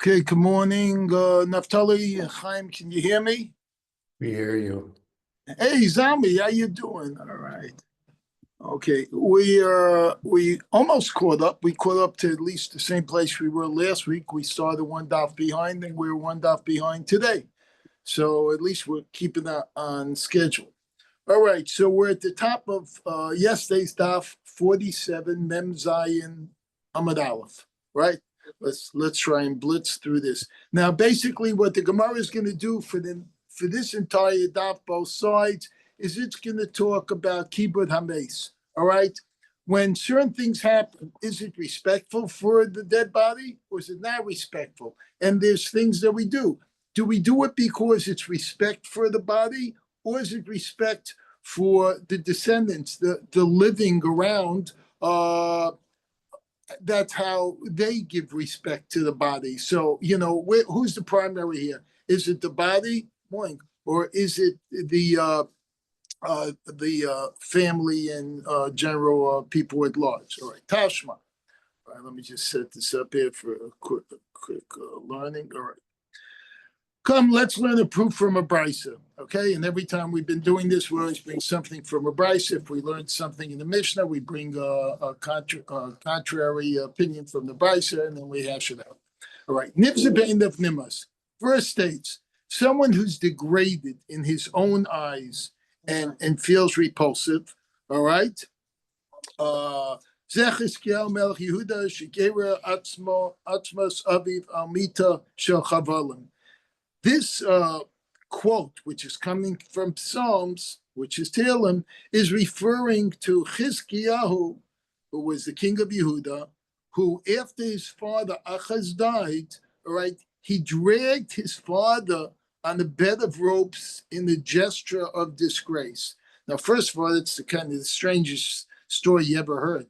Okay, good morning, Naftali, Chaim, can you hear me? We hear you. Hey, Zami, how you doing? All right. Okay, we almost caught up. We caught up to at least the same place we were last week. We started one daf behind, and we're one daf behind today. So at least we're keeping that on schedule. All right, so we're at the top of yesterday's daf 47 Mem Zayin Amud Aleph, right? Let's try and blitz through this. Now, basically, what the Gemara is going to do for this entire daf, both sides, is it's going to talk about kibud hames. All right, when certain things happen, is it respectful for the dead body, or is it not respectful? And there's things that we do. Do we do it because it's respect for the body, or is it respect for the descendants, the living around? That's how they give respect to the body. So, who's the primary here? Is it the body, or is it the family and general people at large? All right, Tashma. All right, let me just set this up here for a quick learning. All right. Come, let's learn a proof from a brisa, okay? And every time we've been doing this, we always bring something from a brisa. If we learn something in the Mishnah, we bring a contrary opinion from the brisa, and then we hash it out. All right, Nivzabein of Nimas. First states, someone who's degraded in his own eyes and feels repulsive, all right? Zechiskiel Melech Yehuda Shigera Atzmos Aviv Almita Shel Chavalim. This quote, which is coming from Psalms, which is Tehillim, is referring to Chizkiyahu, who was the king of Yehuda, who after his father Achaz died, all right, he dragged his father on a bed of ropes in the gesture of disgrace. Now, first of all, it's the kind of the strangest story you ever heard.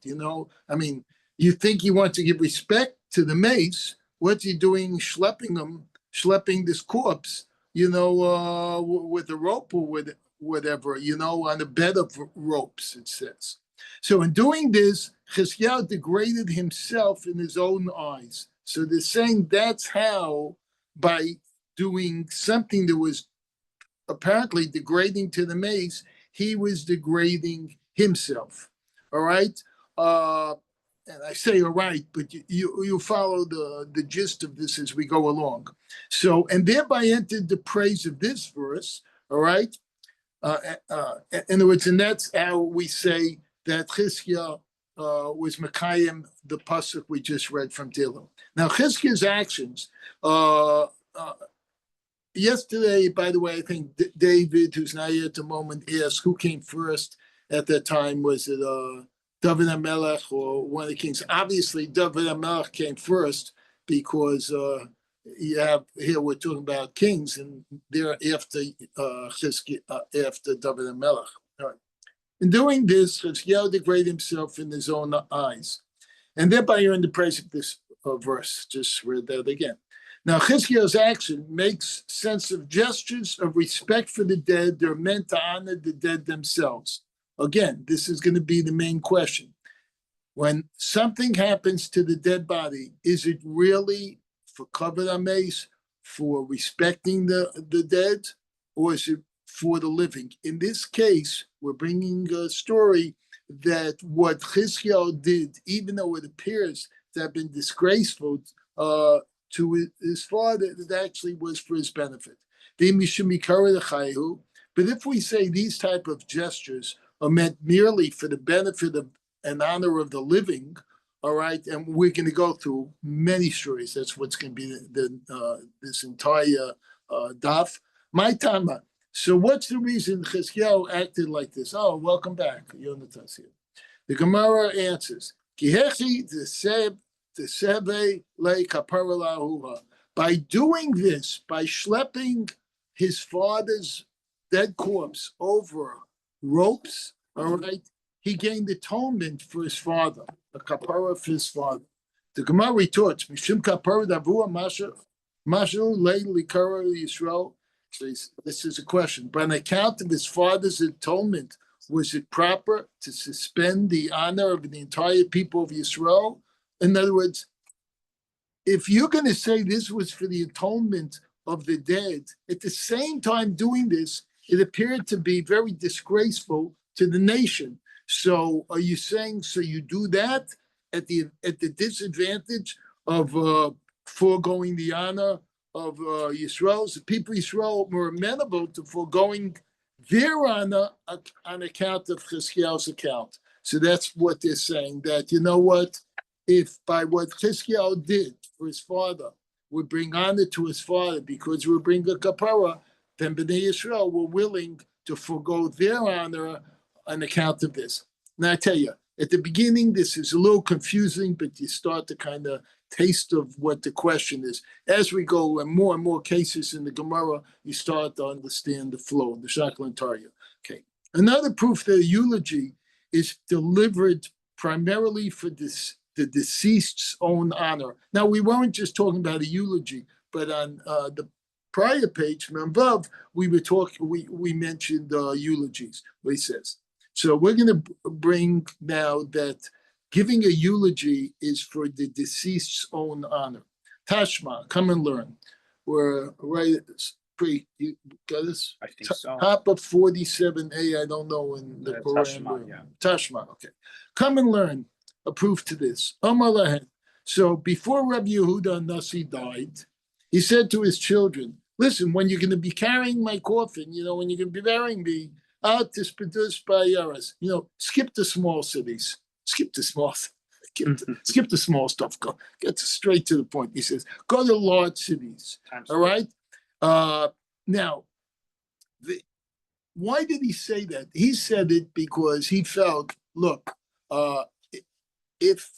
I mean, you think you want to give respect to the mace, what's he doing schlepping this corpse, with a rope or with whatever, on a bed of ropes, it says. So in doing this, Chizkiyahu degraded himself in his own eyes. So they're saying that's how, by doing something that was apparently degrading to the mace, he was degrading himself. All right? And I say all right, but you follow the gist of this as we go along. So, and thereby entered the praise of this verse, all right? In other words, and that's how we say that Chizkiah was Mekayim, the pasuk we just read from Tehillim. Now, Chizkiah's actions, yesterday, by the way, I think David, who's not here at the moment, asked who came first at that time. Was it David HaMelech or one of the kings? Obviously, David HaMelech came first because here we're talking about kings, and they're after after David HaMelech. All right. In doing this, Chizkiyahu degraded himself in his own eyes, and thereby earned the praise of this verse. Just read that again. Now, Chizkiyahu's action makes sense of gestures of respect for the dead. They're meant to honor the dead themselves. Again, this is going to be the main question. When something happens to the dead body, is it really for kavod hames, for respecting the dead, or is it for the living? In this case, we're bringing a story that what Chizkiyahu did, even though it appears to have been disgraceful to his father, it actually was for his benefit. But if we say these type of gestures are meant merely for the benefit of and honor of the living, all right, and we're going to go through many stories. That's what's going to be this entire daf. My tama. So what's the reason Chizkiyahu acted like this? Oh, welcome back, Yonatas here. The Gemara answers, by doing this, by schlepping his father's dead corpse over ropes, all right, he gained atonement for his father, a kapara for his father. The Gemara retorts, Mishum kapara davua mashu likara Yisrael. So this is a question. But on account of his father's atonement, was it proper to suspend the honor of the entire people of Yisrael? In other words, if you're going to say this was for the atonement of the dead, at the same time doing this, it appeared to be very disgraceful to the nation. So are you saying, so you do that at the disadvantage of foregoing the honor of Yisrael? The people of Yisrael were amenable to foregoing their honor on account of Chizkiyahu's account. So that's what they're saying, that, you know what, if by what Chizkiyahu did for his father would bring honor to his father because we bring a kapara, then Bnei Yisrael were willing to forego their honor on account of this. Now I tell you, at the beginning, this is a little confusing, but you start to kind of taste of what the question is. As we go and more cases in the Gemara, you start to understand the flow, the Shakla and Tarya. Okay. Another proof that a eulogy is delivered primarily for this, the deceased's own honor. Now, we weren't just talking about a eulogy, but on the prior page from above, we mentioned eulogies, what he says. So we're going to bring now that giving a eulogy is for the deceased's own honor. Tashma, come and learn. We're right. You got this? I think so. Top of 47a. I don't know in the Tashma, yeah. Tashma. Okay, come and learn. A proof to this. So before Rabbi Yehuda Nasi died, he said to his children, "Listen, when you're going to be carrying my coffin, when you're going to be burying me." Out to produce by Yaras. Skip the small cities. Skip the small stuff. Go get straight to the point. He says, go to large cities. All right. Now, why did he say that? He said it because he felt, look, if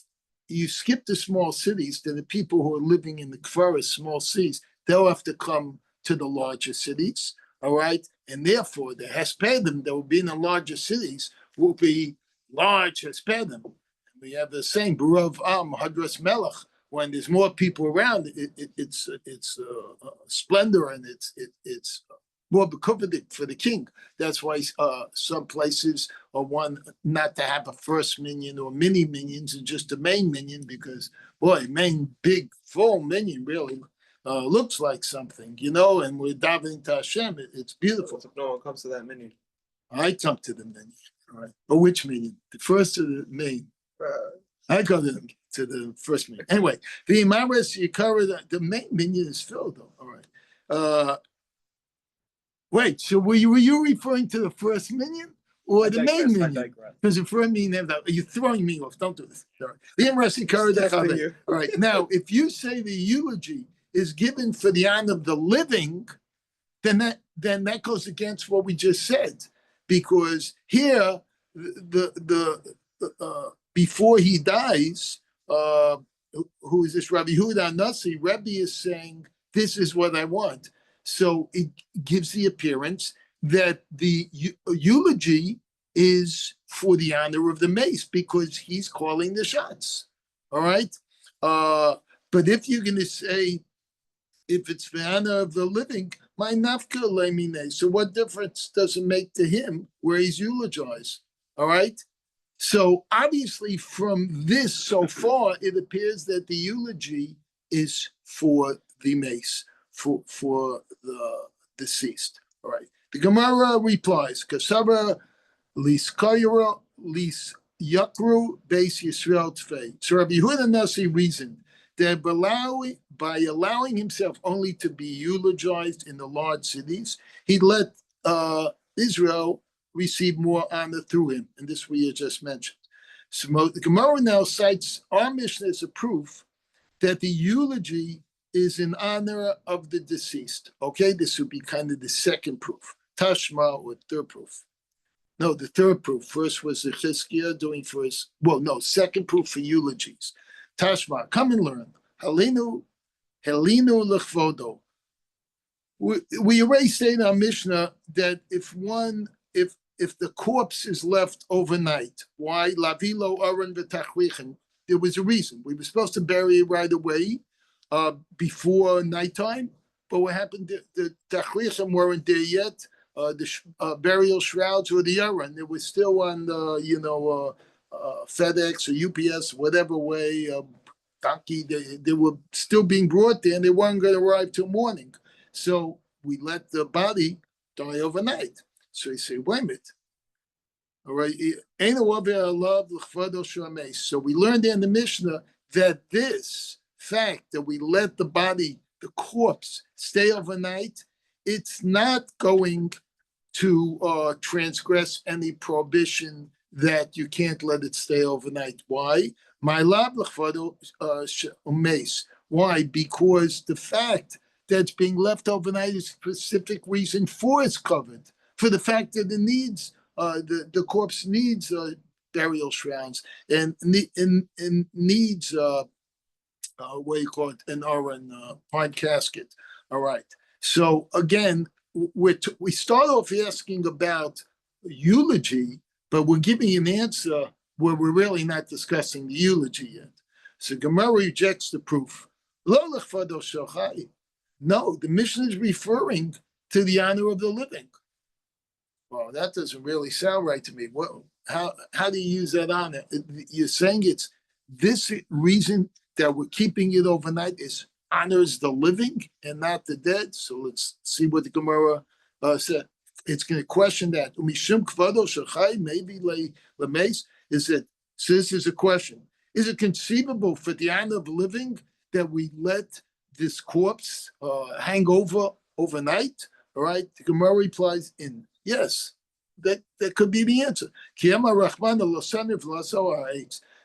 you skip the small cities, then the people who are living in the forest, small cities, they'll have to come to the larger cities. All right. And therefore, the Hespedim that will be in the larger cities will be large Hespedim. We have the saying, B'Rav Am, Hadras Melech, when there's more people around, it's splendor and it's more bekovedik for the king. That's why some places are one not to have a first minion or mini minions and just a main minion because, boy, main big full minion really looks like something, and we're davening to Hashem. It's beautiful. No one comes to that minion. I come to the minion. All right. But which minion? The first or the main? I go to the first minion. Anyway, the Imaris, you cover the main minion is filled, though. All right. Wait, so were you referring to the first minion or the main minion? Because the first minion, you're throwing me off. Don't do this. All right. The Imaris, you cover that. All right. Now, if you say the eulogy is given for the honor of the living, then that goes against what we just said, because here the before he dies, who is this Rabbi Yehuda Nasi? Rabbi is saying, "This is what I want." So it gives the appearance that the eulogy is for the honor of the mace because he's calling the shots. All right, but if you're going to say, if it's the honor of the living, my nafka lemine. So what difference does it make to him where he's eulogized? All right. So obviously from this so far, it appears that the eulogy is for the mace, for the deceased. All right. The Gemara replies, Kasaba lis kayra lis yakru beis Yisrael tfei. So Rabbi Yehuda Nasi reasoned that by allowing himself only to be eulogized in the large cities, he let Israel receive more honor through him. And this we just mentioned. So the Gemara now cites our Mishnah as a proof that the eulogy is in honor of the deceased. Okay, this would be kind of the second proof. Tashma, or third proof. No, the third proof. First was the Chizkiah doing first. Well, no, second proof for eulogies. Tashma, come and learn. Helinu lechvodo. We already said in our Mishnah that if the corpse is left overnight, why lavilo aron v'tachrichen? There was a reason. We were supposed to bury it right away, before nighttime. But what happened? The tachrichen weren't there yet. The burial shrouds or the aron, it was still on the FedEx or UPS, whatever way, donkey. They were still being brought there, and they weren't going to arrive till morning. So we let the body die overnight. So he said, wait a minute. All right. So we learned in the Mishnah that this fact that we let the body, the corpse, stay overnight, it's not going to transgress any prohibition that you can't let it stay overnight. Why? Why? Because the fact that it's being left overnight is a specific reason for it's covered, for the fact that it needs the corpse needs burial shrouds and needs what do you call it, an aron, pine casket. All right. So again, we start off asking about eulogy, but we're giving an answer where we're really not discussing the eulogy yet. So Gemara rejects the proof. No, the Mishnah is referring to the honor of the living. Well, that doesn't really sound right to me. Well, how do you use that honor? You're saying it's this reason that we're keeping it overnight is honors the living and not the dead. So let's see what the Gemara said. It's going to question that. Maybe is it? So this is a question. Is it conceivable for the honor of living that we let this corpse hang over overnight? All right. The Gemara replies in yes. That could be the answer.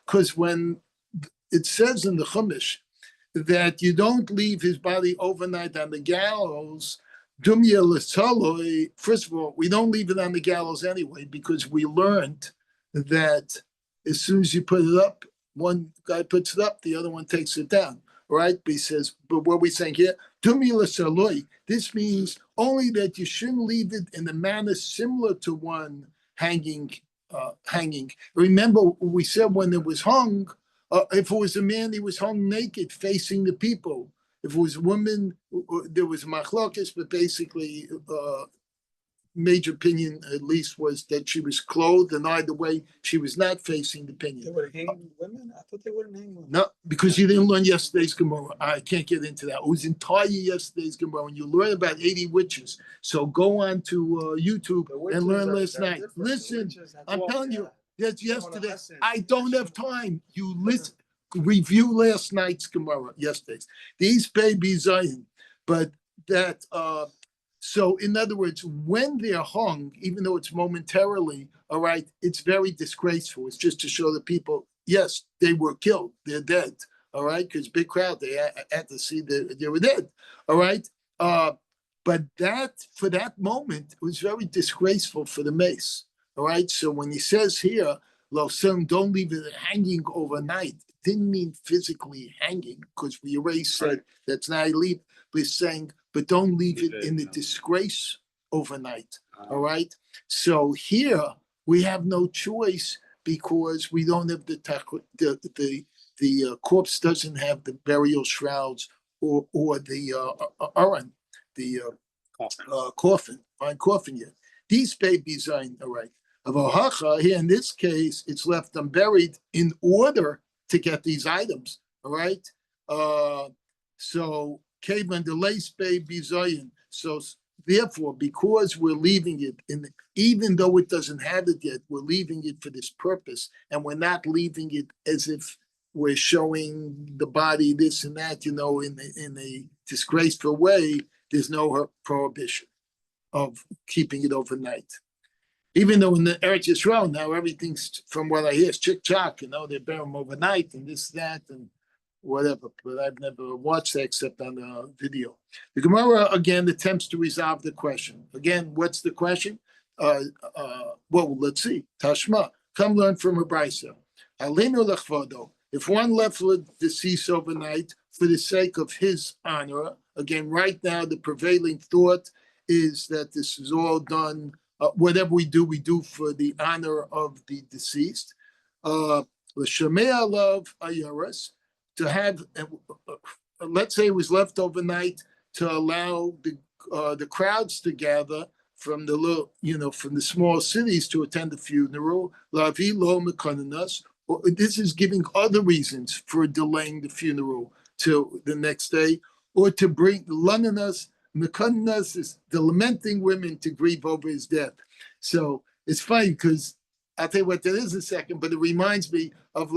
Because when it says in the Chumash that you don't leave his body overnight on the gallows, first of all, we don't leave it on the gallows anyway, because we learned that as soon as you put it up, one guy puts it up, the other one takes it down, right? But he says, but what we're saying here, this means only that you shouldn't leave it in a manner similar to one hanging. Remember, we said when it was hung, if it was a man, he was hung naked, facing the people. If it was a woman, there was machlokes, but basically, major opinion at least was that she was clothed, and either way, she was not facing the opinion. They would hang women? I thought they wouldn't hang women. No, because you didn't learn yesterday's Gemara. I can't get into that. It was entire yesterday's Gemara, and you learn about 80 witches. So go on to YouTube and learn last night. Listen, I'm telling you, that's yesterday. I don't have time. You listen, review last night's Gemara, yesterday's. These babies are in, but that. So in other words, when they're hung, even though it's momentarily, all right, it's very disgraceful. It's just to show the people, yes, they were killed. They're dead. All right, because big crowd, they had to see that they were dead. All right. But that, for that moment, it was very disgraceful for the mace. All right. So when he says here, Losim, don't leave it hanging overnight, it didn't mean physically hanging, because we already said that's not illegal. But he's saying, but don't leave it in the disgrace overnight. All right. So here we have no choice, because we don't have the corpse doesn't have the burial shrouds or the aron, the coffin, fine coffin yet. These babies aren't all right. Here in this case, it's left unburied in order to get these items. All right. So Kavan the lace baby Zion. So therefore, because we're leaving it in, even though it doesn't have it yet, we're leaving it for this purpose, and we're not leaving it as if we're showing the body this and that, in a disgraceful way. There's no prohibition of keeping it overnight. Even though in the Eretz Yisrael now everything's, from what I hear, is chick-chock, they bury them overnight and this, that, and whatever, but I've never watched that except on the video. The Gemara again attempts to resolve the question. Again, what's the question? Well, let's see. Tashma, come learn from a brisa. Alinu lechvodo. If one left the deceased overnight for the sake of his honor, again, right now the prevailing thought is that this is all done. Whatever we do for the honor of the deceased. L'shamei alav ayaras. To have, let's say it was left overnight to allow the crowds to gather from the from the small cities to attend the funeral. Lavi lo mekananas, this is giving other reasons for delaying the funeral till the next day, or to bring Lananas, Mekanas, is the lamenting women to grieve over his death. So it's funny because I'll tell you what that is in a second, but it reminds me of the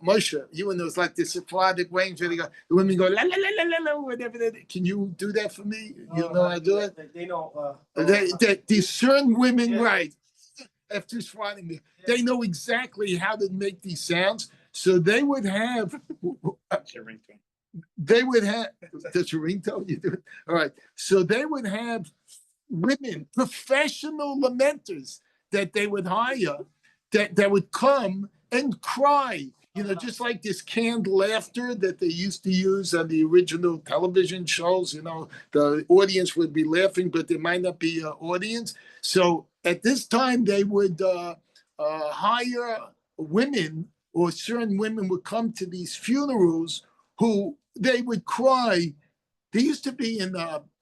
Moshe, you know, it's like the Sephardic range where the women go la la la la la, whatever. Can you do that for me? You know how to do it? They know. These certain women, yeah. Right? After Sephardic, they know exactly how to make these sounds, so they would have. They would have. That's your ringtone. You do it. All right. So they would have women, professional lamenters that they would hire, that would come and cry, just like this canned laughter that they used to use on the original television shows. The audience would be laughing, but there might not be an audience. So at this time, they would hire women, or certain women would come to these funerals who they would cry. There used to be in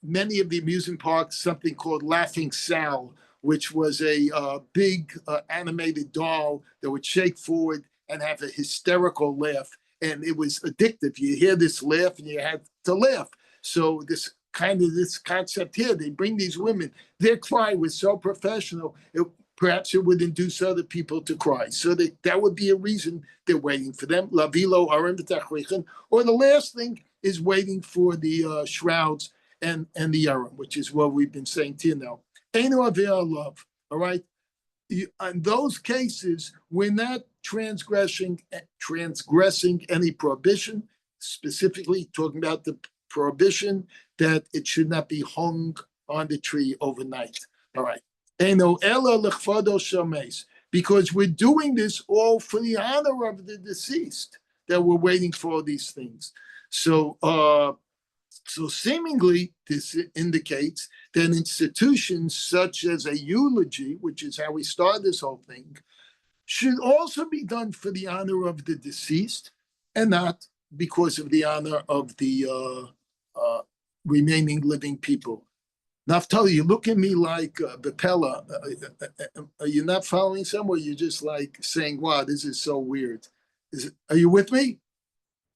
many of the amusement parks something called Laughing Sal, which was a big animated doll that would shake forward and have a hysterical laugh. And it was addictive. You hear this laugh and you had to laugh. So this concept here, they bring these women, their cry was so professional, perhaps it would induce other people to cry. So that would be a reason they're waiting for them. Lavilo, or the last thing is waiting for the shrouds and the Yaram, which is what we've been saying to you now. Eino Avei love, all right? In those cases, we're not transgressing any prohibition, specifically talking about the prohibition that it should not be hung on the tree overnight, all right? Eino ela lechvado shames, because we're doing this all for the honor of the deceased, that we're waiting for all these things. So seemingly this indicates that institutions such as a eulogy, which is how we start this whole thing, should also be done for the honor of the deceased and not because of the honor of the remaining living people. Naftali, you look at me like Bepella. Are you not following somewhere? You're just like saying, wow, this is so weird. Are you with me?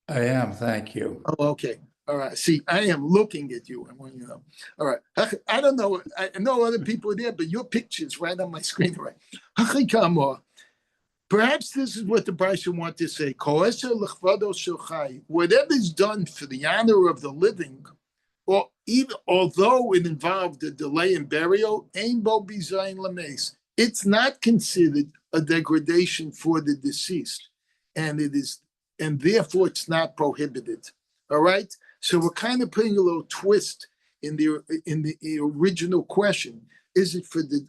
I am, thank you. Oh, okay. All right. See, I am looking at you. I want you to know. All right. I don't know. I know other people are there, but your picture's right on my screen. Right. Perhaps this is what the Brisa want to say. Whatever is done for the honor of the living, or even although it involved a delay in burial, it's not considered a degradation for the deceased, and therefore it's not prohibited. All right. So we're kind of putting a little twist in the original question. Is it for the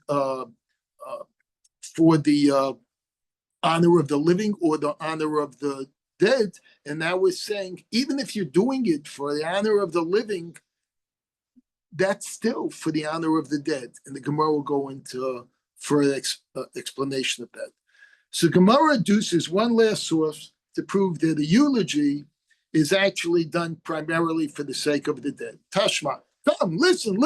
honor of the living or the honor of the dead? And now we're saying, even if you're doing it for the honor of the living, that's still for the honor of the dead. And the Gemara will go into further explanation of that. So Gemara adduces one last source to prove that a eulogy is actually done primarily for the sake of the dead. Tashma, come, listen.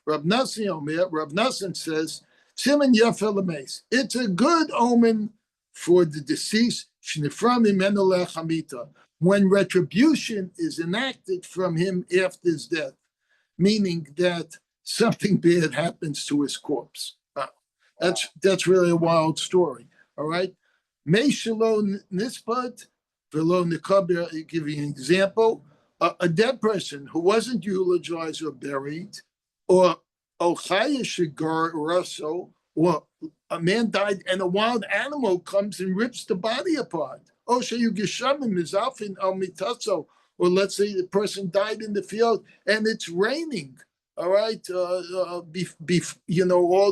Rav Nassim says, Siman Yafel Ames. It's a good omen for the deceased, when retribution is enacted from him after his death, meaning that something bad happens to his corpse. That's really a wild story. All right. Meishalo nisbat velo nikaber. I give you an example. A dead person who wasn't eulogized or buried, or ochaya shigar raso, or a man died and a wild animal comes and rips the body apart. Or let's say the person died in the field and it's raining. All right, all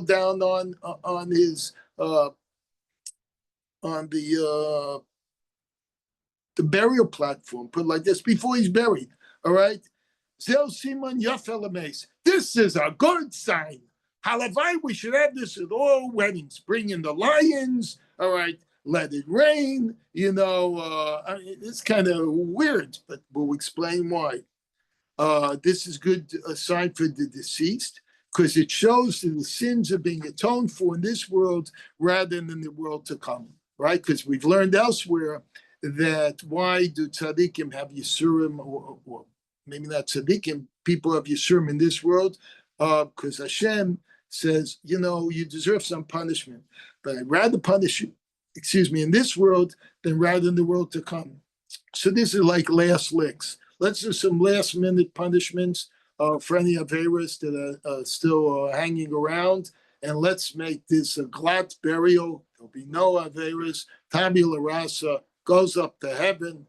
down on his on the burial platform, put it like this, before he's buried. All right, this is a good sign. Halavai, we should have this at all weddings. Bring in the lions. All right, let it rain. It's kind of weird, but we'll explain why. This is good sign for the deceased. because it shows that the sins are being atoned for in this world rather than in the world to come, right? Because we've learned elsewhere that why do tzaddikim have Yisurim, or maybe not tzaddikim, people have Yisurim in this world? Because Hashem says, you deserve some punishment, but I'd rather punish you, in this world than rather in the world to come. So this is like last licks. Let's do some last minute punishments for any Averas that are still hanging around. And let's make this a glatt burial. There'll be no Averas. Tabula rasa goes up to heaven.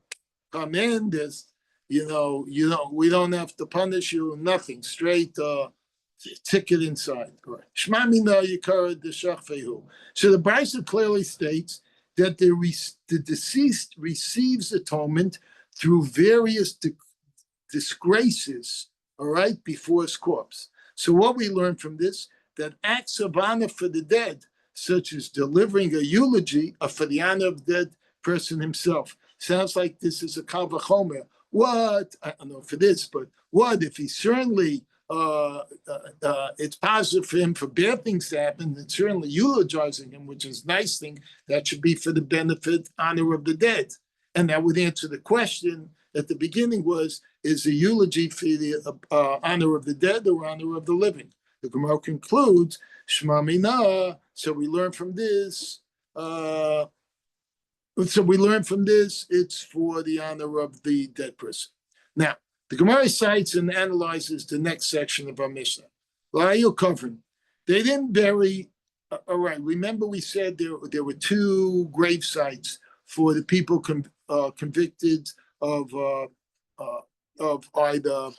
Come in. There's, we don't have to punish you. Nothing. Straight ticket inside. Shmamina yikara deshachfehu. So the Brisa clearly states that the deceased receives atonement through various disgraces, all right, before his corpse. So what we learn from this, that acts of honor for the dead, such as delivering a eulogy, are for the honor of the dead person himself. Sounds like this is a kal vachomer. What? I don't know for this, but what if he certainly it's positive for him for bad things to happen, and certainly eulogizing him, which is a nice thing, that should be for the benefit, honor of the dead. And that would answer the question at the beginning was, is the eulogy for the honor of the dead or honor of the living? The Gemara concludes, Shema Mina, so we learn from this, it's for the honor of the dead person. Now, the Gemara cites and analyzes the next section of our Mishnah. La'ayil covering. They didn't bury, all right, remember we said there were two grave sites for the people convicted of either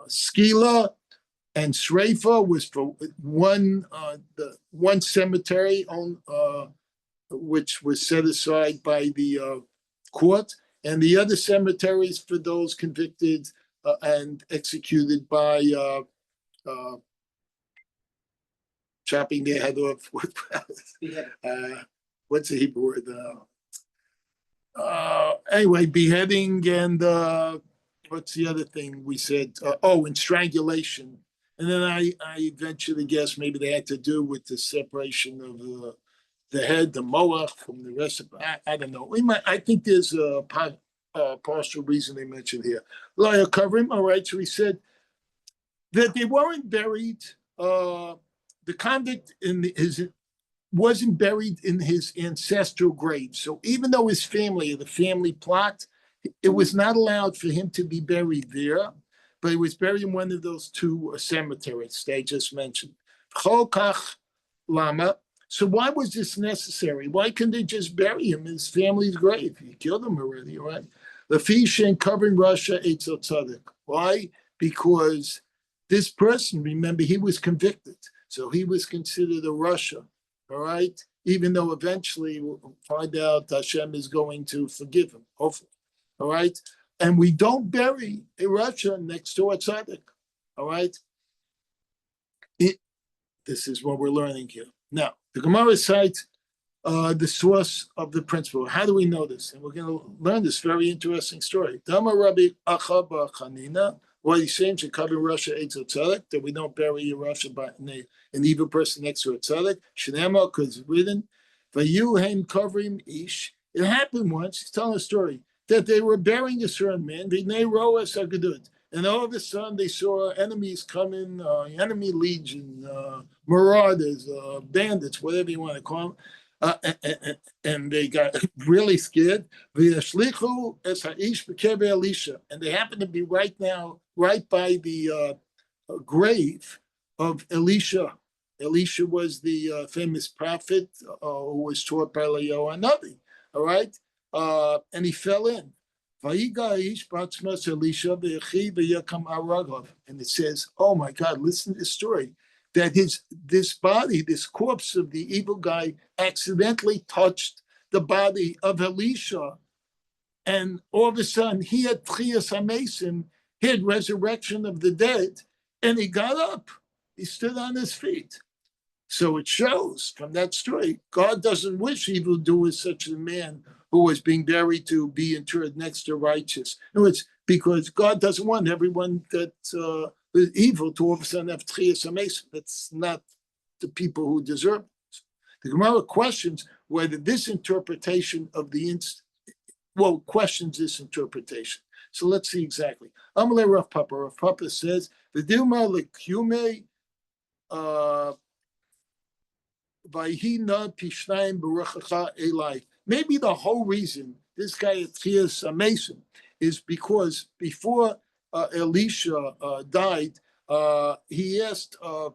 Skila and Sreifa was for one cemetery which was set aside by the court, and the other cemeteries for those convicted and executed by chopping their head off. What's the Hebrew word? Anyway, beheading and what's the other thing we said? And strangulation. And then I eventually guess maybe they had to do with the separation of the head, the moach, from the rest of I don't know. I think there's a partial reason they mentioned here. Lawyer covering. All right, so he said that they weren't buried. The convict wasn't buried in his ancestral grave. So even though his family, the family plot, it was not allowed for him to be buried there, but he was buried in one of those two cemeteries they just mentioned. Chokach lama. So why was this necessary? Why couldn't they just bury him in his family's grave? You killed him already, right? The fish and covering Russia Eitzel Tzaddik. Why? Because this person, remember, he was convicted. So he was considered a Russia, all right? Even though eventually we'll find out Hashem is going to forgive him, hopefully, all right? And we don't bury a Russia next to a tzaddik, all right? This is what we're learning here. Now, the Gemara cites the source of the principle. How do we know this? And we're going to learn this very interesting story. Dama Rabbi Achaba Chanina, what he's saying, should cover Russia Eitzel Tzaddik, that we don't bury a Russia by an evil person next to a tzaddik. Shnema, because it's written, Vayuhem covering ish. It happened once, he's telling a story, that they were burying a certain man, and all of a sudden they saw enemies coming, enemy legion, marauders, bandits, whatever you want to call them, and they got really scared. And they happened to be right by the grave of Elisha. Elisha was the famous prophet who was taught by Eliyahu Hanavi, all right? And he fell in. And it says, oh my God, listen to this story, that this body, this corpse of the evil guy accidentally touched the body of Elisha. And all of a sudden he had Tchias HaMesim, he had resurrection of the dead, and he got up. He stood on his feet. So it shows from that story, God doesn't wish evildoers such as a man who was being buried to be interred next to righteous. In other words, because God doesn't want everyone that's evil to all of a sudden have Tchias HaMesim. That's not the people who deserve it. The Gemara questions whether this interpretation of the questions this interpretation. So let's see exactly. Amalei Rav Papa. Rav Papa says the Dilma Lekume Vayhina Pishnayim Baruchacha Elai. Maybe the whole reason this guy at Tchias HaMesim is because before Elisha died, he asked a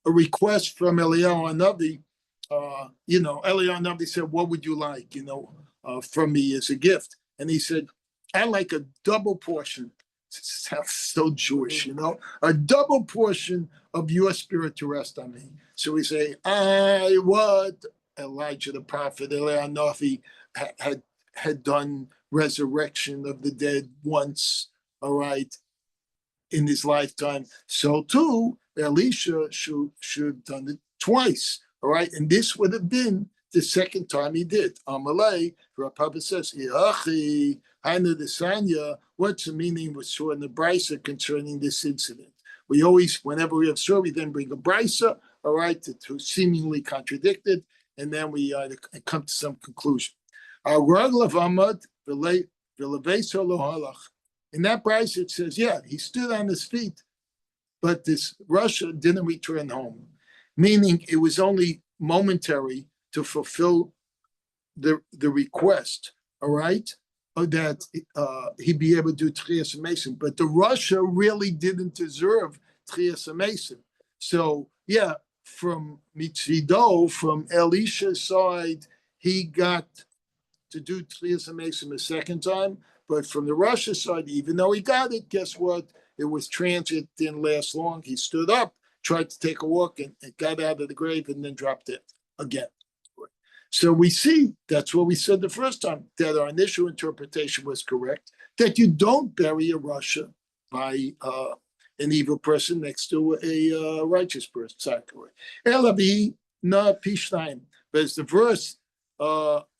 request from Eliyahu Hanavi. Eliyahu Hanavi said, "What would you like, from me as a gift?" And he said, "I like a double portion." It sounds so Jewish, a double portion of your spirit to rest on me. So we say, Elijah the prophet, Eliyahu Hanavi had done resurrection of the dead once, all right, in his lifetime. So too, Elisha should have done it twice, all right? And this would have been the second time he did. Amalei, Rav Papa says, Iachi, Haina the Sanya, what's the meaning we saw in the Brisa concerning this incident? We always, whenever we have story, we then bring a Brisa, all right, to seemingly contradict it, and then we come to some conclusion. In that Brisa, it says, he stood on his feet, but this Russia didn't return home, meaning it was only momentary to fulfill the request, all right, that he'd be able to do Tchias HaMesim. But the Russia really didn't deserve Tchias HaMesim. So, from Mitzido, from Elisha's side, he got to do Tchias HaMesim a second time. But from the Russia side, even though he got it, guess what? It was transient, didn't last long. He stood up, tried to take a walk, and got out of the grave and then dropped it again. So we see, that's what we said the first time, that our initial interpretation was correct, that you don't bury a Russia by an evil person next to a righteous person. Elabi na pishnayim. But as the verse,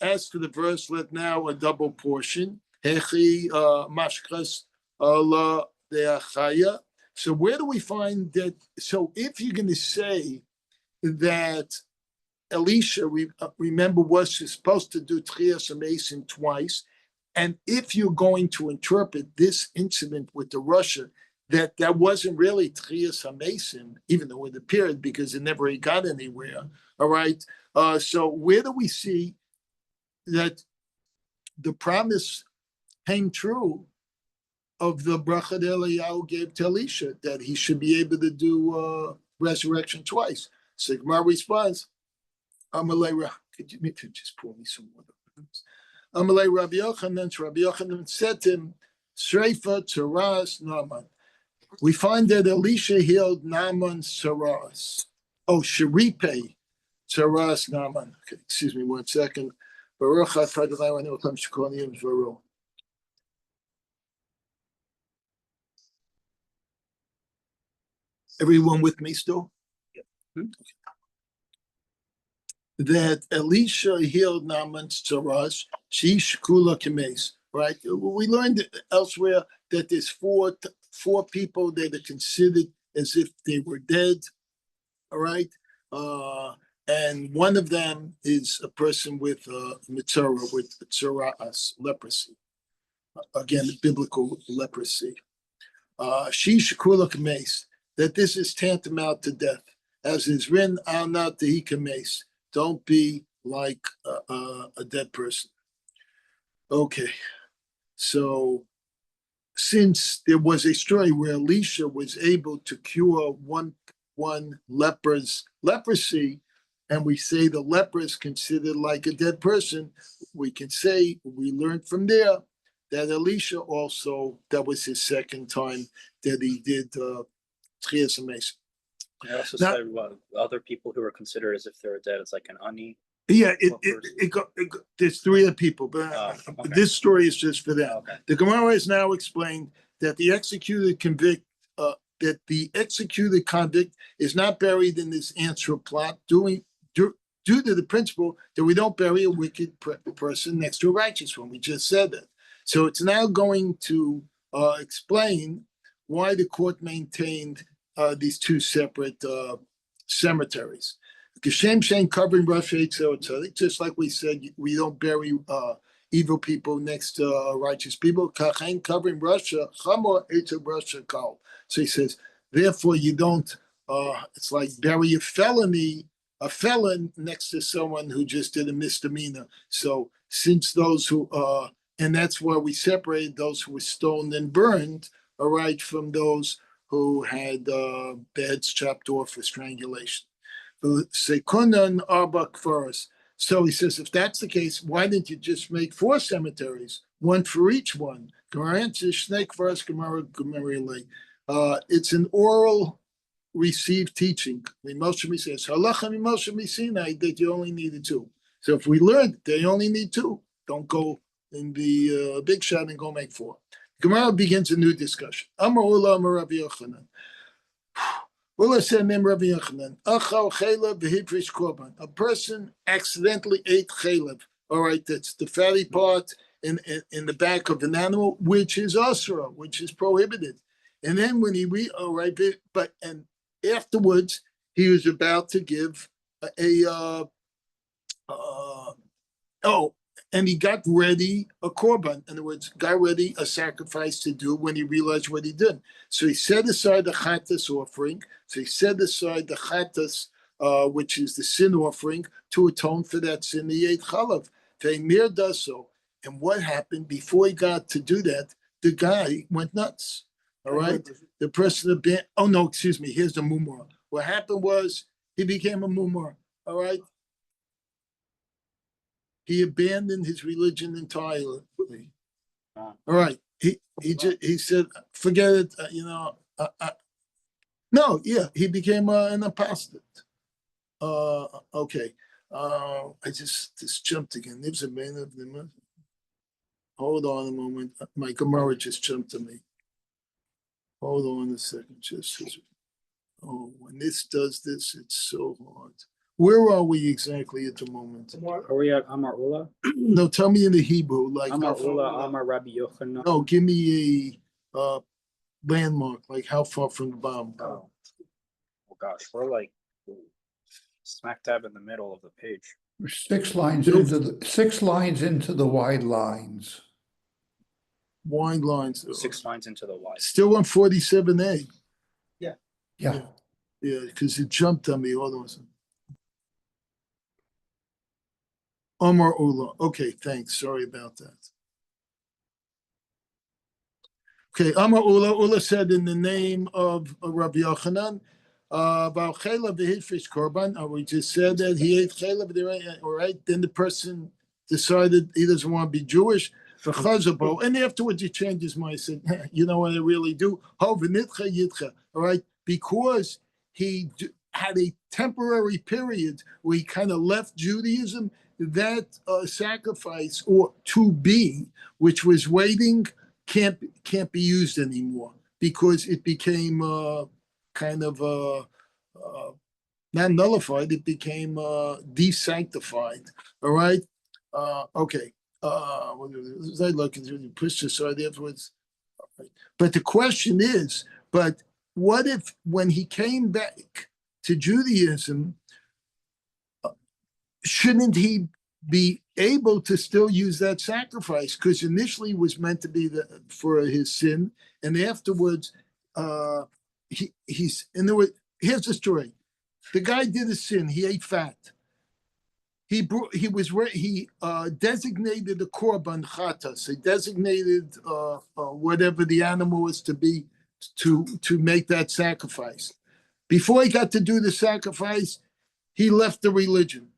as for the verse, let now a double portion. Hechi mashkas la deachaya. So where do we find that? So if you're going to say that Elisha, remember, was supposed to do Tchias HaMesim twice, and if you're going to interpret this incident with the Russia, that wasn't really Tchias HaMesim, even though it appeared, because it never got anywhere, all right? So where do we see that the promise came true of the bracha that Eliyahu gave to Elisha, that he should be able to do resurrection twice? So Gemara responds, Amalei, could you maybe just pour me some water? Amalei Rabbi Yochanan said to him, Sreifa Tzaras Naaman. We find that Elisha healed Naaman's Tzaras. Oh, Sheripe Tzaras Naaman. Okay, excuse me 1 second. Baruch atah Adonai Eloheinu melech shekol niyim dvaro. Everyone with me still? Okay. That Elisha healed Naaman's Tzaras, she shkula kemes, right? We learned elsewhere that there's four people that are considered as if they were dead, all right? And one of them is a person with mitzvah, with tzaras, leprosy. Again, biblical leprosy. She shkula kemes, that this is tantamount to death, as is written, al na tehi kemes. Don't be like a dead person. Okay, so since there was a story where Elisha was able to cure one leper's leprosy, and we say the leper is considered like a dead person, we can say we learned from there that Elisha also, that was his second time that he did Tchias HaMesim. I also said other people who are considered as if they're dead. It's like an ani. Yeah, there's three other people, but okay. This story is just for them. Okay. The Gemara has now explained that the executed convict, convict is not buried in this answer plot due to the principle that we don't bury a wicked person next to a righteous one. We just said that. So it's now going to explain why the court maintained these two separate cemeteries. Geshem Shein covering Rosh Hashanah, just like we said, we don't bury evil people next to righteous people. Kachain covering Russia, Chamor Eitzel Russia Kal. So he says, therefore you don't. It's like bury a felon next to someone who just did a misdemeanor. So since those who and that's why we separated those who were stoned and burned, all right, from those who had their heads chopped off for strangulation. Sekundan Arbak first. So he says, if that's the case, why didn't you just make 4 cemeteries, one for each one? It's an oral received teaching. Moshe says, Halacha Moshe Sinai, that you only needed 2. So if we learned they only need 2, don't go in the big shot and go make 4. Gemara begins a new discussion. Amar Ula Amar Rabbi Yochanan. Ula said, Mem Rabbi Yochanan, Achal Chelev v'Hifrish Korban. A person accidentally ate Chelev. All right, that's the fatty part in the back of an animal, which is asura, which is prohibited. And then when he and afterwards he was about to give and he got ready a korban. In other words, got ready a sacrifice to do when he realized what he did. So he set aside the chattas offering. So he set aside the chattas, which is the sin offering, to atone for that sin. He ate chalav. Ve'emir does so. And what happened before he got to do that? The guy went nuts. All right, the person here's the mumor. What happened was he became a mumor. All right. He abandoned his religion entirely. All right. He said, forget it. He became an apostate. Okay. I just jumped again. There's a man of the. Hold on a moment. My Gemara just jumped to me. Hold on a second. When this does this, it's so hard. Where are we exactly at the moment? Are we at Amar Ula? No, tell me in the Hebrew. Like Amar Ula, Amar Rabbi Yochanan. No, give me a landmark. Like how far from the bottom? Oh gosh, we're like smack dab in the middle of the page. 6 lines into the wide lines. Wide lines. 6 lines into the wide. Still on 47A. Yeah. Yeah, because it jumped on me. Hold on a second. Omar Ula. Okay, thanks. Sorry about that. Okay, Amar Ula said in the name of Rabbi Yochanan, about Chelev v'Hifrish Korban. We just said that he ate Chelev, all right? Then the person decided he doesn't want to be Jewish. And afterwards he changed his mind. He said, you know what I really do? All right? Because he had a temporary period where he kind of left Judaism, that sacrifice or to be, which was waiting, can't be used anymore because it became not nullified. It became desanctified. All right. Okay. Was I looking through the push aside afterwards? But the question is, but what if when he came back to Judaism, shouldn't he be able to still use that sacrifice? Because initially it was meant to be for his sin, and afterwards, he's in the way. Here's the story: the guy did a sin. He ate fat. He designated the korban chatas. He designated whatever the animal was to be to make that sacrifice. Before he got to do the sacrifice, he left the religion.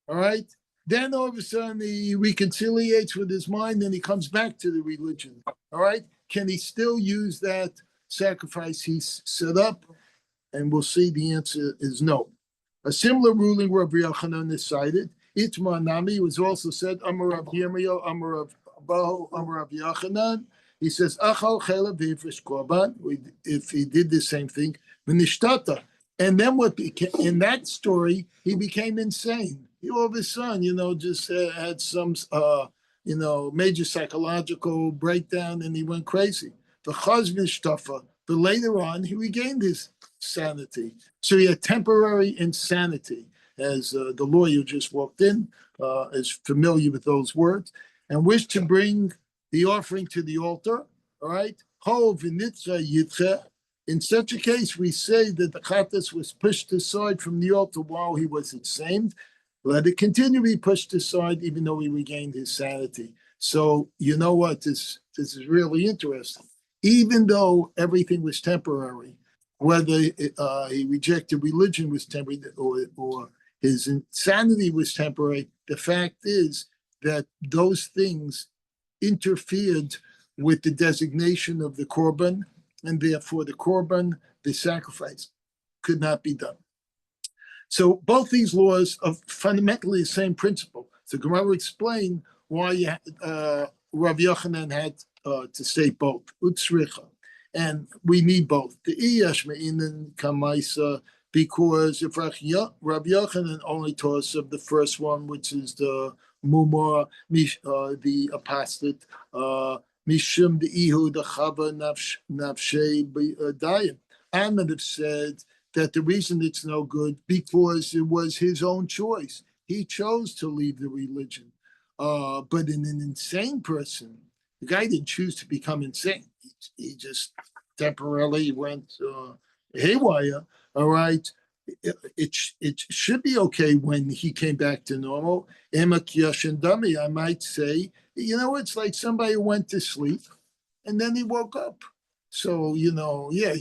All right. Then all of a sudden he reconciliates with his mind and he comes back to the religion. All right. Can he still use that sacrifice he set up? And we'll see the answer is no. A similar ruling Rabbi Yochanan is cited. Itma Nami was also said, Amar Rav Yirmiyahu, Amar Rav Abahu, Amar Rav Yochanan. He says, Achal Chelev v'Hifrish Korban. If he did the same thing, V'nishtata, And then what became, in that story, he became insane. He all of a sudden, just had some, major psychological breakdown, and he went crazy. The Chazvin but later on, he regained his sanity. So he had temporary insanity, as the lawyer just walked in, is familiar with those words, and wished to bring the offering to the altar. All right, in such a case, we say that the chatas was pushed aside from the altar while he was insane. Let it continue to be pushed aside, even though he regained his sanity. So you know what? This is really interesting. Even though everything was temporary, whether he rejected religion was temporary or his insanity was temporary, the fact is that those things interfered with the designation of the korban, and therefore the korban, the sacrifice, could not be done. So both these laws are fundamentally the same principle. So Gemara will explain why Rav Yochanan had to say both, utzricha, and we need both. The iyashmeinen kamaisa, because if Rav Yochanan only taught us of the first one, which is the mumar, the apostate, mishum the ihu the chava nafshei dayim. Ahmed have said that the reason it's no good because it was his own choice. He chose to leave the religion. But in an insane person, the guy didn't choose to become insane. He just temporarily went haywire. All right. It should be okay when he came back to normal. Emak Yashin Dummy, I might say, it's like somebody who went to sleep and then he woke up. So, he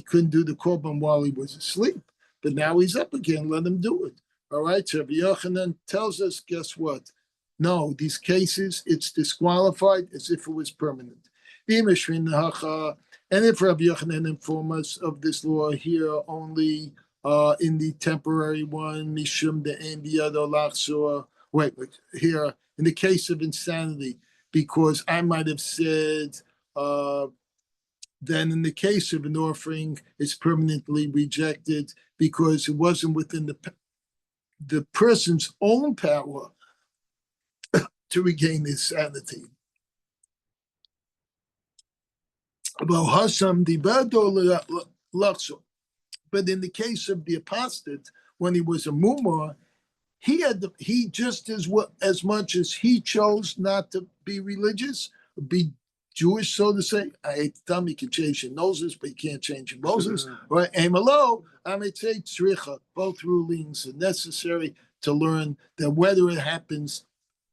couldn't do the korban while he was asleep, but now he's up again. Let him do it. All right. So Rabbi Yochanan tells us, guess what? No, these cases, it's disqualified as if it was permanent. And if Rabbi Yochanan inform us of this law here only in the temporary one, mishum de'en biyado lachzor. Wait, here in the case of insanity, because I might have said, then in the case of an offering, it's permanently rejected because it wasn't within the person's own power to regain his sanity. But in the case of the apostate, when he was a mumar, he just as much as he chose not to be religious, be Jewish, so to say. I hate to tell me you can change your noses, but you can't change your Moses. Right? Amalo, I might say tzricha. Both rulings are necessary to learn that whether it happens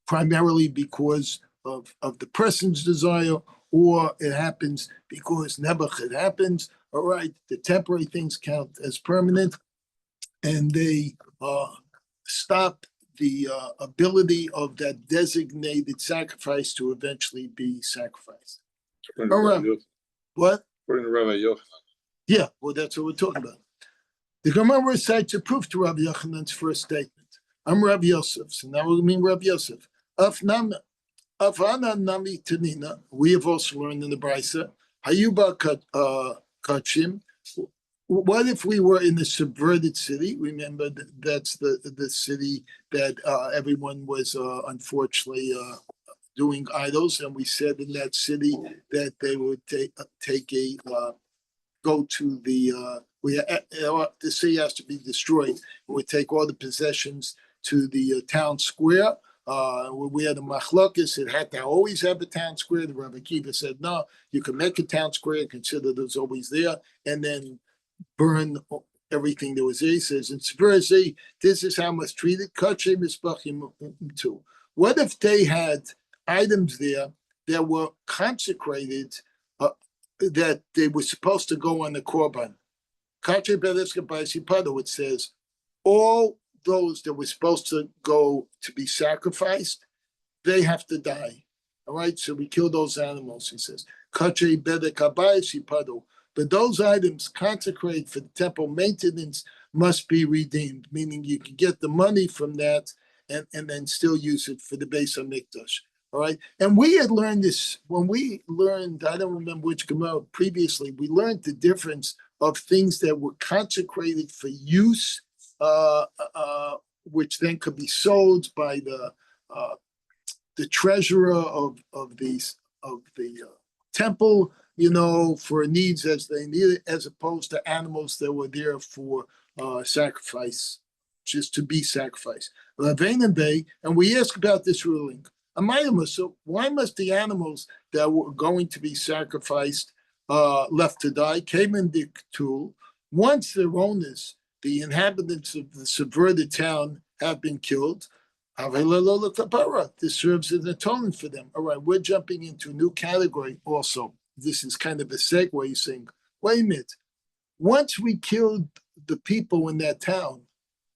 primarily because of the person's desire or it happens because nebuch it happens. All right, the temporary things count as permanent, and they stop the ability of that designated sacrifice to eventually be sacrificed. All right. What? Yeah, well, that's what we're talking about. The Gemara recites a proof to Rabbi Yochanan's first statement. I'm Rabbi Yosef, so now we mean Rabbi Yosef. Afana nami tanina. We have also learned in the Brisa. Hayuba kachim. What if we were in a subverted city? Remember, that's the city that everyone was unfortunately doing idols, and we said in that city that they would go to the the city has to be destroyed. We would take all the possessions to the town square. We had a machlokes. It had to always have a town square. The Rabbi Akiva said, no, you can make a town square, consider there's always there, and then burn everything that was there. He says, in Severity, this is how much treated. Too. What if they had items there that were consecrated, that they were supposed to go on the korban? It says, all those that were supposed to go to be sacrificed, they have to die. All right, so we kill those animals, he says. But those items consecrated for the temple maintenance must be redeemed, meaning you can get the money from that and then still use it for the Beis HaMikdash. All right. And we had learned this when we learned, I don't remember which Gemara previously, we learned the difference of things that were consecrated for use, which then could be sold by the treasurer of the temple, for needs as they needed, as opposed to animals that were there for sacrifice, just to be sacrificed. And we ask about this ruling. So why must the animals that were going to be sacrificed left to die? Came in the tool. Once their owners, the inhabitants of the subverted town, have been killed, this serves as an atonement for them. All right, we're jumping into a new category also. This is kind of a segue saying, wait a minute, once we killed the people in that town,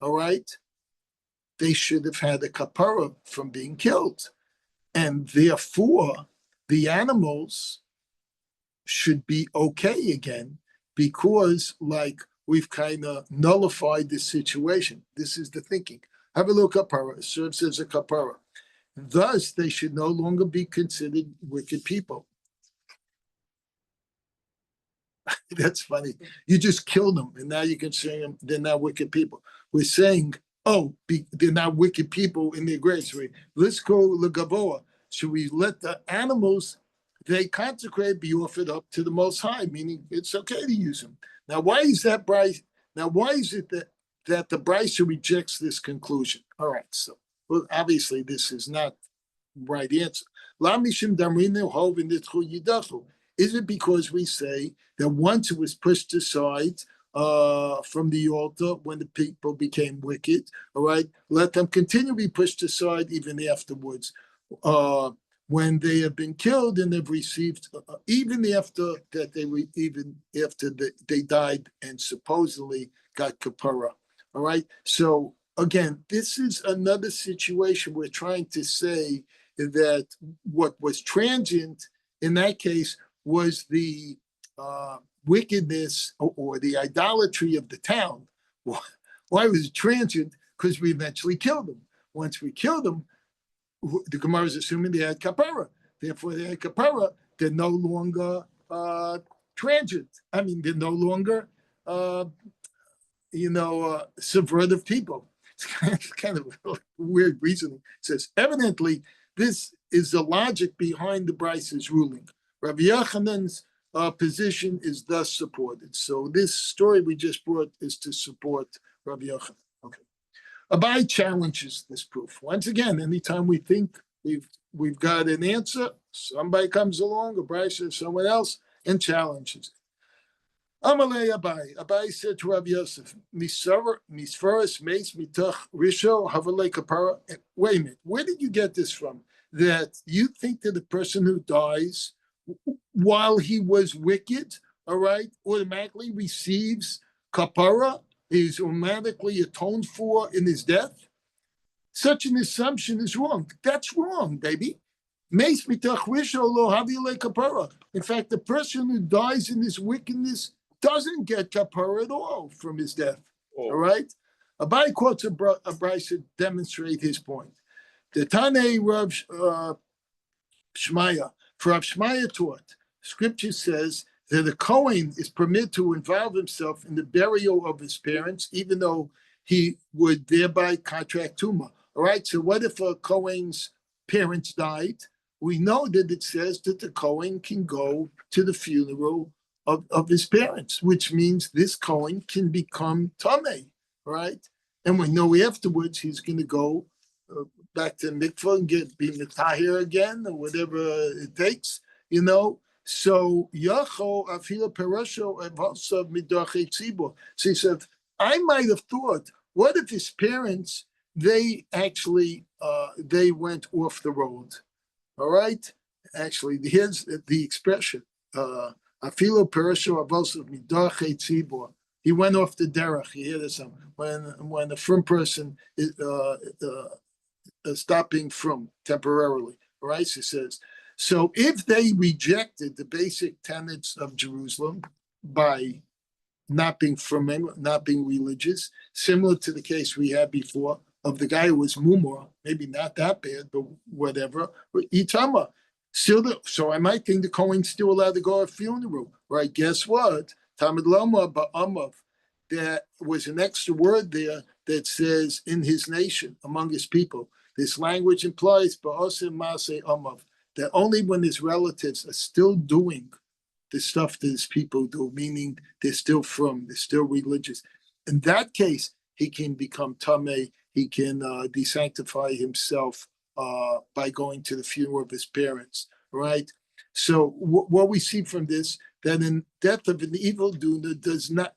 all right, they should have had a kapara from being killed. And therefore, the animals should be okay again because, we've kind of nullified this situation. This is the thinking. Have a look, kapara serves as a kapara. Thus, they should no longer be considered wicked people. That's funny. You just killed them, and now you can say them, they're not wicked people. We're saying, they're not wicked people in their graves. Let's go legavoa. Should we let the animals they consecrate be offered up to the Most High? Meaning, it's okay to use them. Now, why is that Bryce? Now, why is it that the Brisa rejects this conclusion? All right, so obviously this is not the right answer. Is it because we say that once it was pushed aside from the altar when the people became wicked, all right, let them continue to be pushed aside even afterwards, when they have been killed and they've received, even after they died and supposedly got kapara. All right. So again, this is another situation we're trying to say that what was transient in that case was the wickedness or the idolatry of the town. Why was it transient? Because we eventually killed them. Once we killed them, the Gemara is assuming they had kapara. Therefore, they had kapara. They're no longer transient. I mean, they're no longer, subversive people. It's kind of a weird reasoning. It says, evidently, this is the logic behind the Brice's ruling. Rabbi Yochanan's position is thus supported. So this story we just brought is to support Rabbi Yochanan. Okay. Abai challenges this proof. Once again, anytime we think we've got an answer, somebody comes along, a Brice or someone else, and challenges it. Amalei Abai. Abai said to Rabbi Yosef, Misfaris meis mitach risho havalei kapara. Wait a minute, where did you get this from? That you think that the person who dies while he was wicked, all right, automatically receives kapara, is automatically atoned for in his death? Such an assumption is wrong. That's wrong, baby. In fact, the person who dies in his wickedness doesn't get kapara at all from his death. All right? Abai quotes a Bryce to demonstrate his point. The Tanei Rav Shmaya, for Rav Shmaya taught, Scripture says that a Kohen is permitted to involve himself in the burial of his parents, even though he would thereby contract tumah. All right, so what if a Kohen's parents died? We know that it says that the Kohen can go to the funeral of his parents, which means this Kohen can become Tameh, right? And we know afterwards he's going to go back to mikvah and be mitahir again, or whatever it takes, So Yacho afila perasho evasav midachei tzibur. So he said, I might have thought, what if his parents they actually they went off the road? All right, actually, here's the expression. Afilo perasho evasav midachei tzibur. He went off the derech. You hear this when a frum person is stopping from temporarily. All right, so it says. So if they rejected the basic tenets of Jerusalem by not being religious, similar to the case we had before of the guy who was mumor, maybe not that bad, but whatever, Itama. So I might think the Kohen's still allowed to go to a funeral, right? Guess what? Tamid Loma ba'amav. There was an extra word there that says in his nation, among his people. This language implies ba'osim maseh amav, that only when his relatives are still doing the stuff that his people do, meaning they're still from, they're still religious. In that case, he can become tameh, he can desanctify himself by going to the funeral of his parents, right? So what we see from this, that in death of an evildoer does not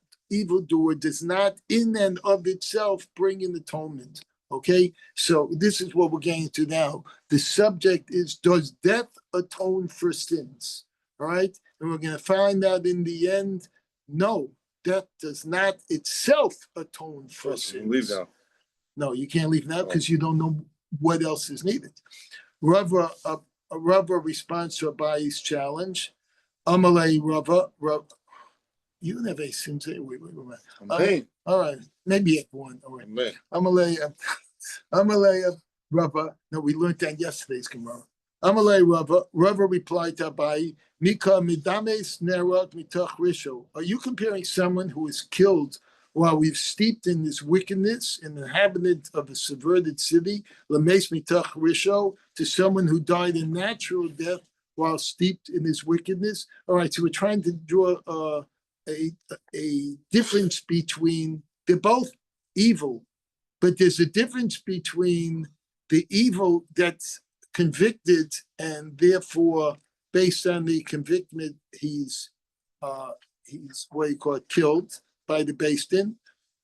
in and of itself bring an atonement. Okay, so this is what we're getting to now. The subject is, does death atone for sins? All right, and we're going to find out in the end, no, death does not itself atone for sins. Leave now. No, you can't leave now because you don't know what else is needed. Rava responds to Abayi's challenge. Amalei Rava, you never sins. Wait. All right, maybe at one. All right. Amalei Rava. No, we learned that yesterday's Gemara. Amalei Rava replied to Abayi, Mika midames nerot mitach risho. Are you comparing someone who is killed while we've steeped in this wickedness, an inhabitant of a subverted city, lames mitach risho, to someone who died a natural death while steeped in his wickedness? All right, so we're trying to draw a difference between, they're both evil, but there's a difference between the evil that's convicted and therefore based on the conviction he's what you call it, killed by the based in,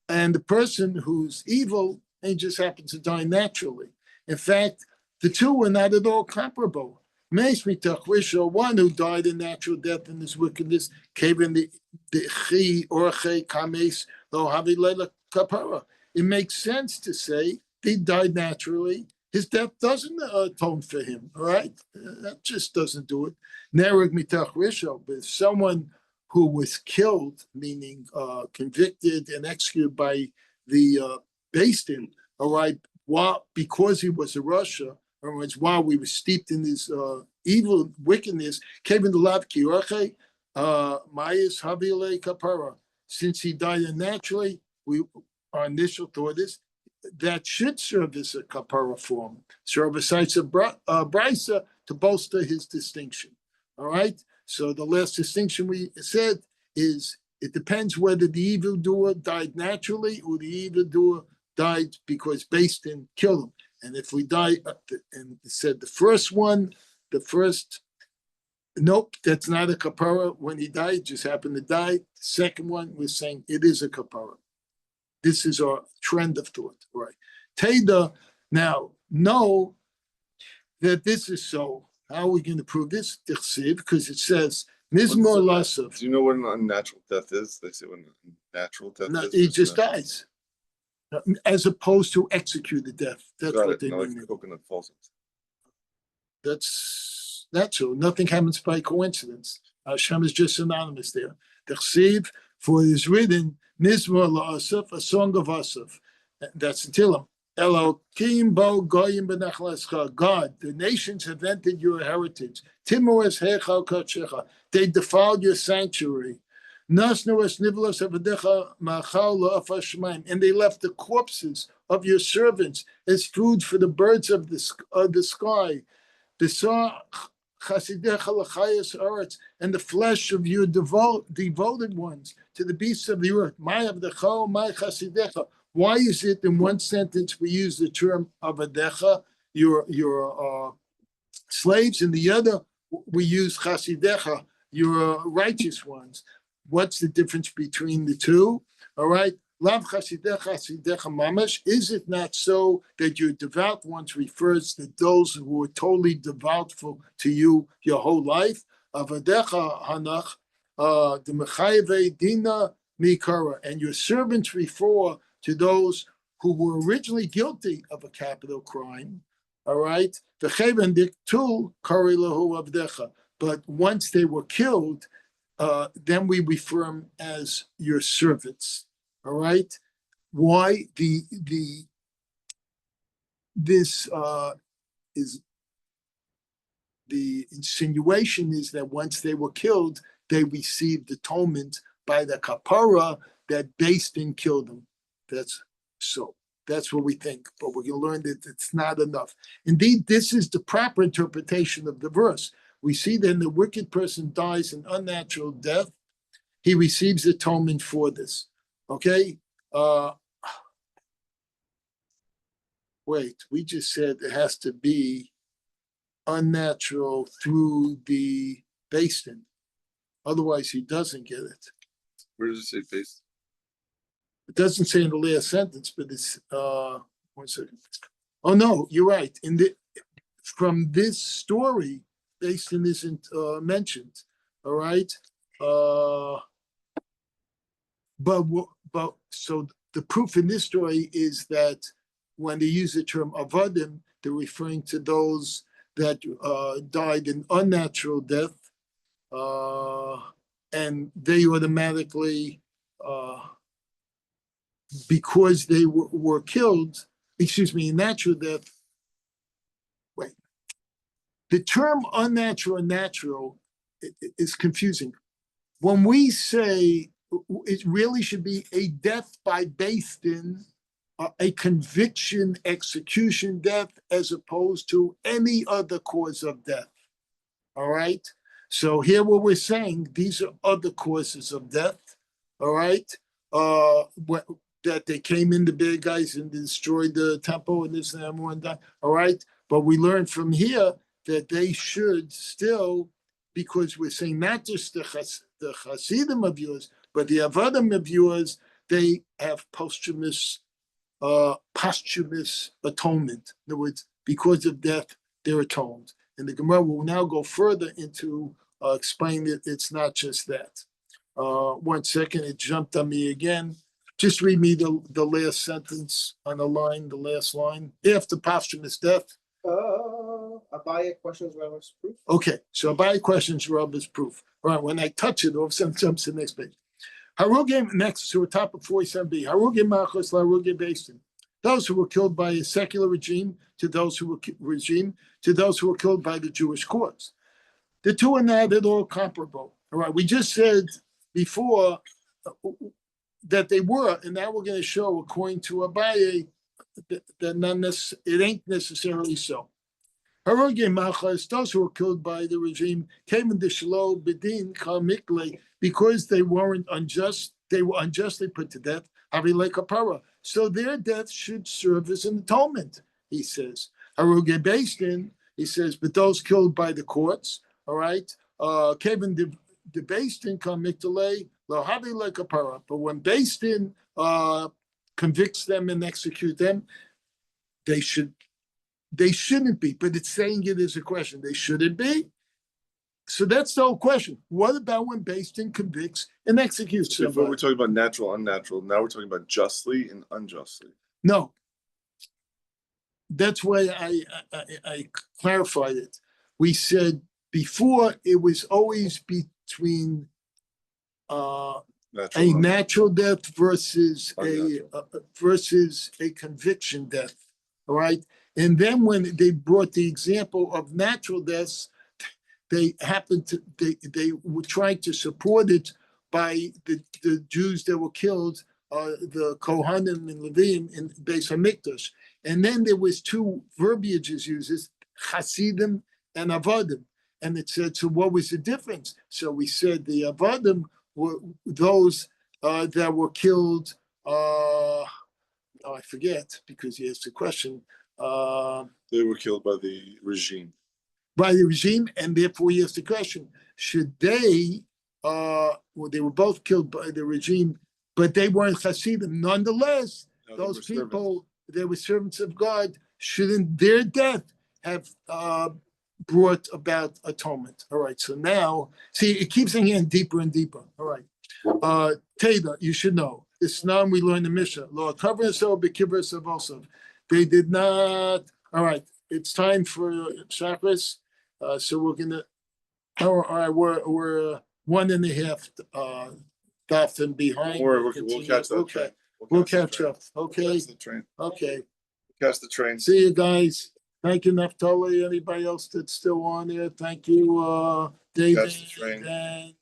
and the person who's evil and just happens to die naturally. In fact, the two are not at all comparable. One who died a natural death in his wickedness, it makes sense to say he died naturally. His death doesn't atone for him, all right? That just doesn't do it. But if someone who was killed, meaning convicted and executed by the based in, all right, because he was a Russia, or was while we were steeped in this evil wickedness, since he died unnaturally, our initial thought is that should serve as a kapara form, serve as a brisa to bolster his distinction. All right. So the last distinction we said is it depends whether the evildoer died naturally or the evildoer died because based in killed him. And if we die, and it said the first, nope, that's not a kapara. When he died, just happened to die. The second one, we're saying it is a kapara. This is our trend of thought, right? Teda, now, know that this is so. How are we going to prove this? Because it says, Mizmor Lasav. Do you know what an unnatural death is? They say when natural death is. He just dies. As opposed to executed death. That's what they mean. Like coconut falls. That's natural. Nothing happens by coincidence. Hashem is just synonymous there. For it is written, Mizmor La'asaf, a song of Asaf. That's the Tillim. Elokim bo goyim benachlascha. God, the nations have entered your heritage. Timoes hechal kachecha. They defiled your sanctuary. Nasnu es nivlos avadecha machal la'afa shemaim. And they left the corpses of your servants as food for the birds of the sky. And the flesh of your devoted ones to the beasts of the earth. Why is it in one sentence we use the term avadecha, your slaves, and the other we use chasidecha, your righteous ones? What's the difference between the two? All right. Lav chasidecha mamash. Is it not so that your devout ones refers to those who are totally devoutful to you your whole life? Avadecha hanach the mechayve dina mikara, and your servants refer to those who were originally guilty of a capital crime. All right, but once they were killed, then we refer them as your servants. All right. Why this is the insinuation is that once they were killed, they received atonement by the kapara that Beis Din killed him. That's what we think, but we're going to learn that it's not enough. Indeed, this is the proper interpretation of the verse. We see that the wicked person dies an unnatural death. He receives atonement for this. Okay? Wait, we just said it has to be unnatural through the Beis Din. Otherwise, he doesn't get it. Where does it say based? It doesn't say in the last sentence, but it's 1 second. Oh no, you're right. From this story, Beis Din isn't mentioned. All right. But so the proof in this story is that when they use the term avadim, they're referring to those that died an unnatural death, and they automatically, because they were killed, in natural death. Wait, the term unnatural and natural is confusing. When we say it really should be a death by Beis Din, a conviction, execution death, as opposed to any other cause of death. All right. So here what we're saying, these are other causes of death. All right. That they came in, the big guys, and destroyed the temple and this and that and that. All right. But we learned from here that they should still, because we're saying not just the Hasidim of yours, but the Avadim of yours, they have posthumous atonement. In other words, because of death, they're atoned. And the Gemara will now go further into explaining that it's not just that. 1 second, it jumped on me again. Just read me the last sentence on the line, the last line. After posthumous death. Abaya questions Rabbi's proof. Okay, so Abaya questions Rabbi's proof. All right, when I touch it, all of a sudden it jumps to the next page. Harugim, next to the top of 47b. Harugim Machos Larugim Beis Din. Those who were killed by a secular regime to those who were killed by the Jewish courts. The two are not at all comparable. All right, we just said before that they were, and now we're going to show, according to Abaye, that it ain't necessarily so. Harugim Machos, those who were killed by the regime, came in the Shelo Bedin Kal Mikle, because they weren't unjust, they were unjustly put to death, Havilei Kapara. So their death should serve as an atonement, he says. Harugei Beis Din, he says, but those killed by the courts, all right, came in the Beis Din Kal Mikle, Lo Havilei Kapara. But when Beis Din convicts them and execute them, they shouldn't be, but it's saying it as a question. They shouldn't be. So that's the whole question. What about when Beis Din convicts and executes somebody? Before we're talking about natural, unnatural. Now we're talking about justly and unjustly. No. That's why I clarified it. We said before it was always between a natural death versus a conviction death. All right. And then when they brought the example of natural deaths, they were trying to support it by the Jews that were killed, the Kohanim and Levim in Beis Hamikdash. And then there was two verbiages used, Hasidim and Avadim. And it said, so what was the difference? So we said the Avadim were those that were killed, I forget, because he asked the question. They were killed by the regime. And therefore he asked the question, should they, they were both killed by the regime, but they weren't Hasidim. Nonetheless, those people, they were servants of God. Shouldn't their death have brought about atonement? All right, so now, see, it keeps getting deeper and deeper. All right. Teda, you should know. It's now we learn the Mishnah. Lord, cover yourself, be kibbur yourself also. They did not. All right, it's time for Shabbos. So we're gonna. All right, we're 1.5 daf and behind. We'll catch that. Okay, train. we'll catch up. Okay. Catch the train. Okay. Catch the train. See you guys. Thank you, Naftali. Anybody else that's still on there? Thank you, David. Catch the train. And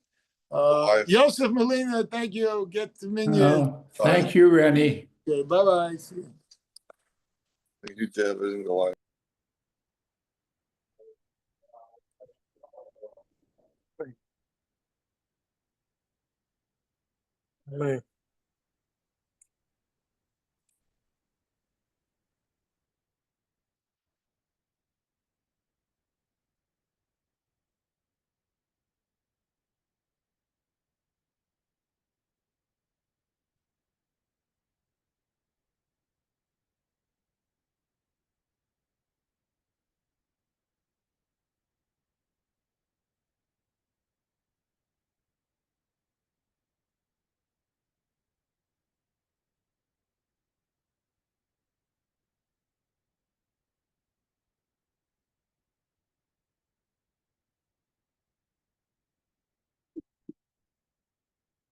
Goliath. Joseph Molina, thank you. Get the minion. Thank you, Rennie. Okay, bye-bye. See you. You David and Goliath. Me.